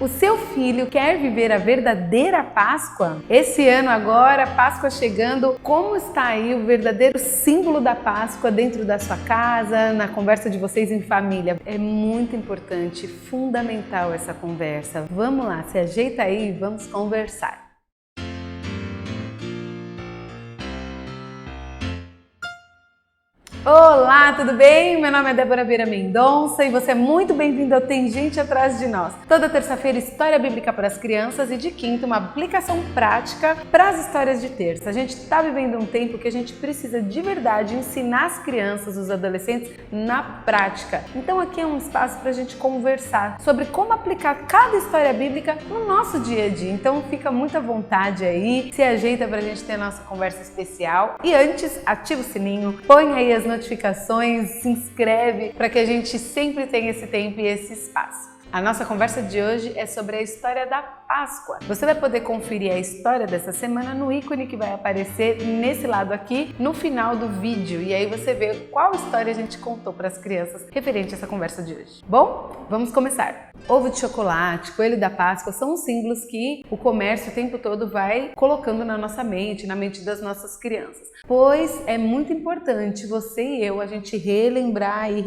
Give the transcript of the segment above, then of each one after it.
O seu filho quer viver a verdadeira Páscoa? Esse ano agora, Páscoa chegando, como está aí o verdadeiro símbolo da Páscoa dentro da sua casa, na conversa de vocês em família? É muito importante, fundamental essa conversa. Vamos lá, se ajeita aí e vamos conversar. Olá, tudo bem? Meu nome é Débora Vieira Mendonça e você é muito bem-vindo ao Tem Gente Atrás de Nós. Toda terça-feira, história bíblica para as crianças e de quinta, uma aplicação prática para as histórias de terça. A gente está vivendo um tempo que a gente precisa de verdade ensinar as crianças, os adolescentes, na prática. Então aqui é um espaço para a gente conversar sobre como aplicar cada história bíblica no nosso dia a dia. Então fica muito à vontade aí, se ajeita para a gente ter a nossa conversa especial. E antes, ativa o sininho, põe aí as notificações, se inscreve para que a gente sempre tenha esse tempo e esse espaço. A nossa conversa de hoje é sobre a história da Páscoa. Você vai poder conferir a história dessa semana no ícone que vai aparecer nesse lado aqui no final do vídeo. E aí você vê qual história a gente contou para as crianças referente a essa conversa de hoje. Bom, vamos começar. Ovo de chocolate, coelho da Páscoa são os símbolos que o comércio o tempo todo vai colocando na nossa mente, na mente das nossas crianças. Pois é muito importante você e eu, a gente relembrar e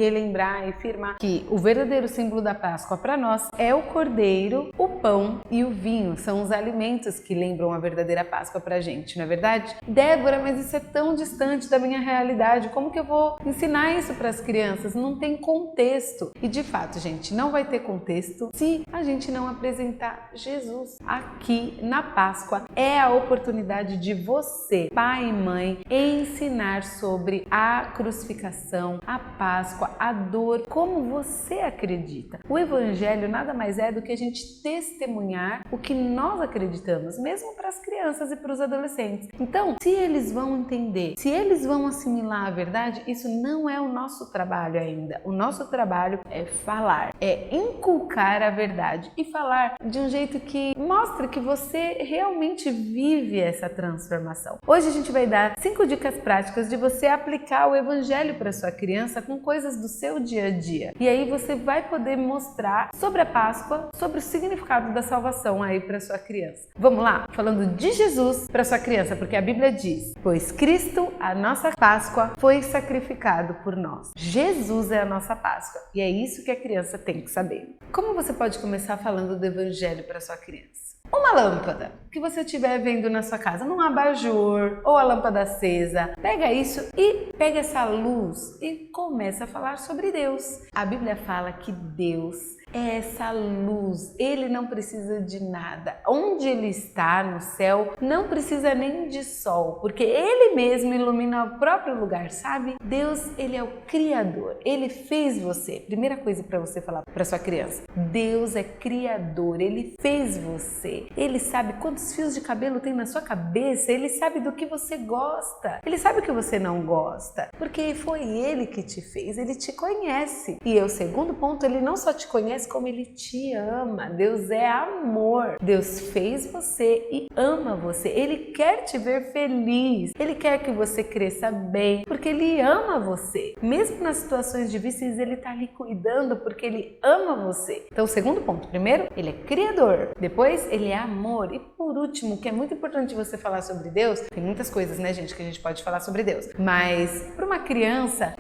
afirmar que o verdadeiro símbolo da Páscoa para nós é o cordeiro, o pão e o vinho. São os alimentos que lembram a verdadeira Páscoa pra gente, não é verdade? Débora, mas isso é tão distante da minha realidade. Como que eu vou ensinar isso para as crianças? Não tem contexto. E de fato, gente, não vai ter contexto se a gente não apresentar Jesus. Aqui na Páscoa é a oportunidade de você, pai e mãe, ensinar sobre a crucificação, a Páscoa, a dor, como você acredita. O Evangelho nada mais é do que a gente testemunhar o que nós acreditamos, mesmo para as crianças e para os adolescentes. Então, se eles vão entender, se eles vão assimilar a verdade, isso não é o nosso trabalho ainda. O nosso trabalho é falar, é inculcar a verdade e falar de um jeito que mostre que você realmente vive essa transformação. Hoje a gente vai dar 5 dicas práticas de você aplicar o Evangelho para sua criança com coisas do seu dia a dia. E aí você vai poder mostrar sobre a Páscoa, sobre o significado da salvação aí para sua criança. Vamos lá? Falando de Jesus para sua criança, porque a Bíblia diz: pois Cristo, a nossa Páscoa, foi sacrificado por nós. Jesus é a nossa Páscoa e é isso que a criança tem que saber. Como você pode começar falando do Evangelho para sua criança? Uma lâmpada que você estiver vendo na sua casa, num abajur ou a lâmpada acesa, pega isso e pega essa luz e começa a falar sobre Deus. A Bíblia fala que Deus é essa luz, Ele não precisa de nada. Onde Ele está, no céu, não precisa nem de sol, porque Ele mesmo ilumina o próprio lugar, sabe? Deus, Ele é o Criador, Ele fez você. Primeira coisa para você falar para sua criança: Deus é Criador, Ele fez você. Ele sabe quantos fios de cabelo tem na sua cabeça, Ele sabe do que você gosta, Ele sabe o que você não gosta, porque foi Ele que te fez, Ele te conhece. E o segundo ponto, Ele não só te conhece, como Ele te ama. Deus é amor. Deus fez você e ama você. Ele quer te ver feliz. Ele quer que você cresça bem, porque Ele ama você. Mesmo nas situações difíceis, Ele está ali cuidando, porque Ele ama você. Então, o segundo ponto. Primeiro, Ele é Criador. Depois, Ele é amor. E por último, que é muito importante você falar sobre Deus, tem muitas coisas, né, gente, que a gente pode falar sobre Deus. Mas, para uma criança,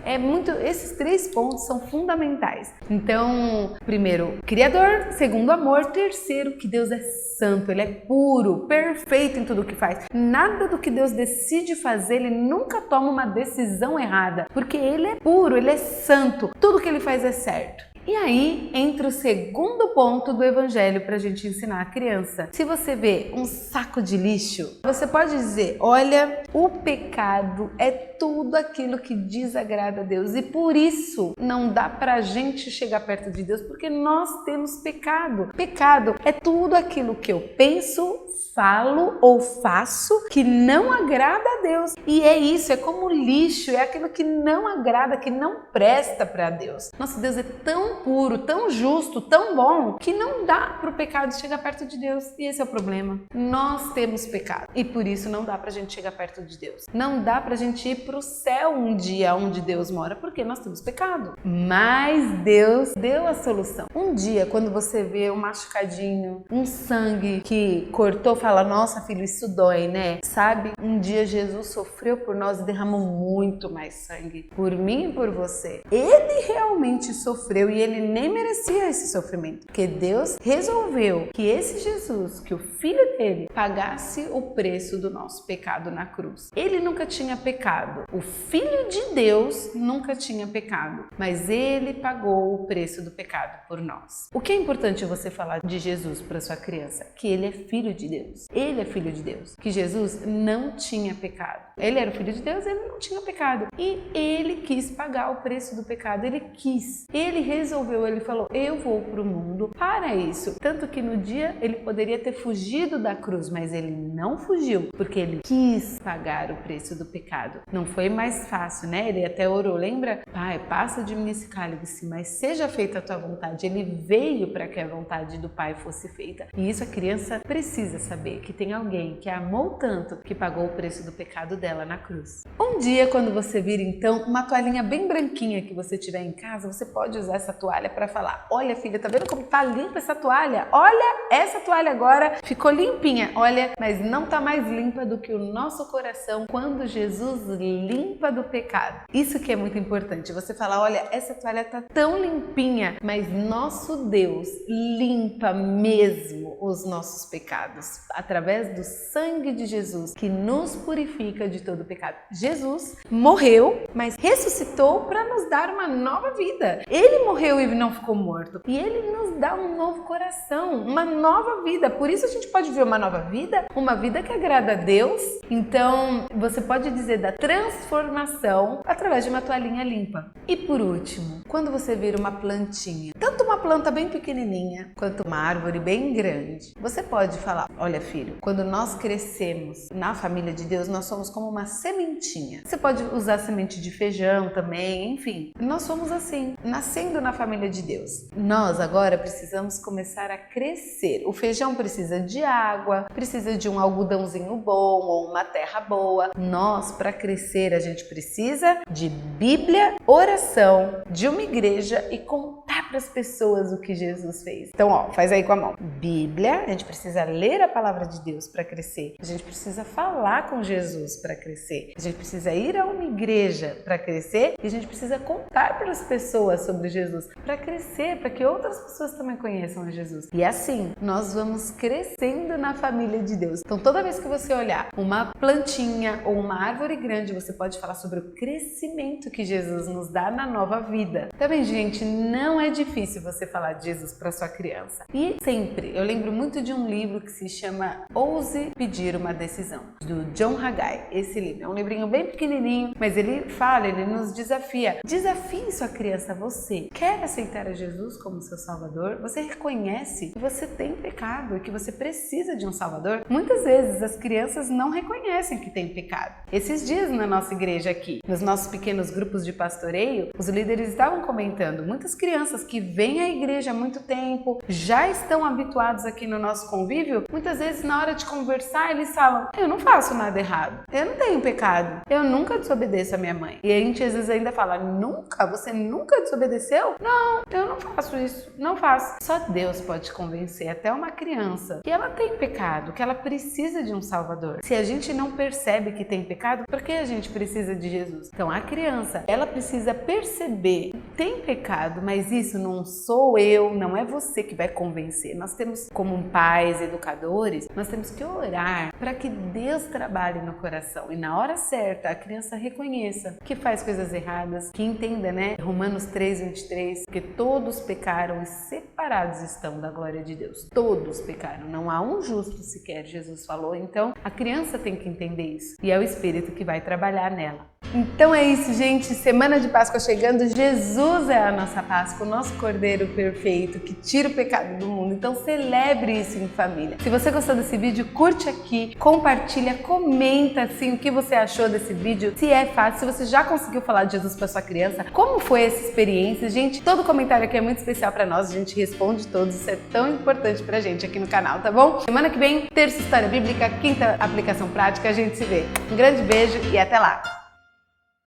esses 3 pontos são fundamentais. Então, primeiro, Criador, segundo, amor, terceiro, que Deus é santo, Ele é puro, perfeito em tudo que faz. Nada do que Deus decide fazer, Ele nunca toma uma decisão errada, porque Ele é puro, Ele é santo, tudo que Ele faz é certo. E aí entra o segundo ponto do Evangelho para a gente ensinar a criança. Se você vê um saco de lixo, você pode dizer: olha, o pecado é tudo aquilo que desagrada a Deus e por isso não dá pra gente chegar perto de Deus, porque nós temos pecado. Pecado é tudo aquilo que eu penso, falo ou faço que não agrada a Deus. E é isso, é como lixo, é aquilo que não agrada, que não presta para Deus. Nosso Deus é tão tão puro, tão justo, tão bom, que não dá para o pecado chegar perto de Deus. E esse é o problema. Nós temos pecado e por isso não dá para a gente chegar perto de Deus. Não dá para a gente ir para o céu um dia onde Deus mora, porque nós temos pecado. Mas Deus deu a solução. Um dia, quando você vê um machucadinho, um sangue que cortou, fala, nossa filho, isso dói, né? Sabe? Um dia Jesus sofreu por nós e derramou muito mais sangue por mim e por você. Ele realmente sofreu e ele nem merecia esse sofrimento, porque Deus resolveu que esse Jesus, que o filho dele, pagasse o preço do nosso pecado na cruz. Ele nunca tinha pecado, o filho de Deus nunca tinha pecado, mas ele pagou o preço do pecado por nós. O que é importante você falar de Jesus para sua criança? Que ele é filho de Deus. Ele é filho de Deus. Que Jesus não tinha pecado. Ele era o filho de Deus, ele não tinha pecado. E ele quis pagar o preço do pecado. Ele quis. Ele resolveu, ele falou, eu vou para o mundo para isso. Tanto que no dia ele poderia ter fugido da cruz, mas ele não fugiu, porque ele quis pagar o preço do pecado. Não foi mais fácil, né? Ele até orou, lembra? Pai, passa de mim esse cálice, mas seja feita a tua vontade. Ele veio para que a vontade do Pai fosse feita. E isso a criança precisa saber, que tem alguém que a amou tanto que pagou o preço do pecado dela na cruz. Um dia, quando você vir então uma toalhinha bem branquinha que você tiver em casa, você pode usar essa toalha para falar, olha filha, tá vendo como tá limpa essa toalha? Olha, essa toalha agora ficou limpinha, olha, mas não tá mais limpa do que o nosso coração quando Jesus limpa do pecado. Isso que é muito importante, você falar, olha, essa toalha tá tão limpinha, mas nosso Deus limpa mesmo os nossos pecados através do sangue de Jesus que nos purifica de todo pecado. Jesus morreu, mas ressuscitou para nos dar uma nova vida. Ele morreu e não ficou morto. E ele nos dá um novo coração, uma nova vida. Por isso a gente pode ver uma nova vida, uma vida que agrada a Deus. Então, você pode dizer da transformação através de uma toalhinha limpa. E por último, quando você vir uma plantinha, tanto uma planta bem pequenininha quanto uma árvore bem grande, você pode falar, olha filho, quando nós crescemos na família de Deus, nós somos como uma sementinha. Você pode usar semente de feijão também, enfim. Nós somos assim, nascendo na família de Deus. Nós agora precisamos começar a crescer. O feijão precisa de água, precisa de um algodãozinho bom ou uma terra boa. Nós, para crescer, a gente precisa de Bíblia, oração, de uma igreja e contar para as pessoas o que Jesus fez. Então, ó, faz aí com a mão. Bíblia, a gente precisa ler a palavra de Deus para crescer. A gente precisa falar com Jesus para crescer. A gente precisa ir a uma igreja para crescer e a gente precisa contar para as pessoas sobre Jesus para crescer, para que outras pessoas também conheçam a Jesus. E assim, nós vamos crescendo na família de Deus. Então, toda vez que você olhar uma plantinha ou uma árvore grande, você pode falar sobre o crescimento que Jesus nos dá na nova vida. Também, gente, não é difícil você falar de Jesus para sua criança. E sempre, eu lembro muito de um livro que se chama Ouse Pedir uma Decisão, do John Haggai. Esse livro é um livrinho bem pequenininho, mas ele fala, ele nos desafia. Desafie sua criança, você quer aceitar a Jesus como seu Salvador? Você reconhece que você tem pecado e que você precisa de um Salvador? Muitas vezes as crianças não reconhecem que tem pecado. Esses dias na nossa igreja aqui, nos nossos pequenos grupos de pastoreio, os líderes estavam comentando, muitas crianças que vêm à igreja há muito tempo, já estão habituados aqui no nosso convívio, muitas vezes na hora de conversar eles falam, eu não faço nada errado, eu não tenho pecado, eu nunca desobedeço a minha mãe. E a gente às vezes ainda fala, nunca? Você nunca desobedeceu? Não, eu não faço isso, não faço. Só Deus pode convencer até uma criança que ela tem pecado, que ela precisa de um Salvador. Se a gente não percebe que tem pecado, por que a gente precisa de Jesus? Então a criança, ela precisa perceber que tem pecado, mas isso não sou eu, não é você que vai convencer. Nós temos, como pais, educadores, nós temos que orar para que Deus trabalhe no coração e na hora certa a criança reconheça que faz coisas erradas, que entenda, né? Romanos 3:23, que todos pecaram e separados estão da glória de Deus. Todos pecaram, não há um justo sequer, Jesus falou. Então a criança tem que entender isso e é o Espírito que vai trabalhar nela. Então é isso, gente. Semana de Páscoa chegando. Jesus é a nossa Páscoa, o nosso Cordeiro perfeito que tira o pecado do mundo. Então celebre isso em família. Se você gostou desse vídeo, curte aqui, compartilha, comenta assim o que você achou desse vídeo. Se é fácil, se você já conseguiu falar de Jesus para sua criança, como foi essa experiência? Gente, todo comentário aqui é muito especial para nós. A gente responde todos. Isso é tão importante pra gente aqui no canal, tá bom? Semana que vem, terça história bíblica, quinta aplicação prática. A gente se vê. Um grande beijo e até lá!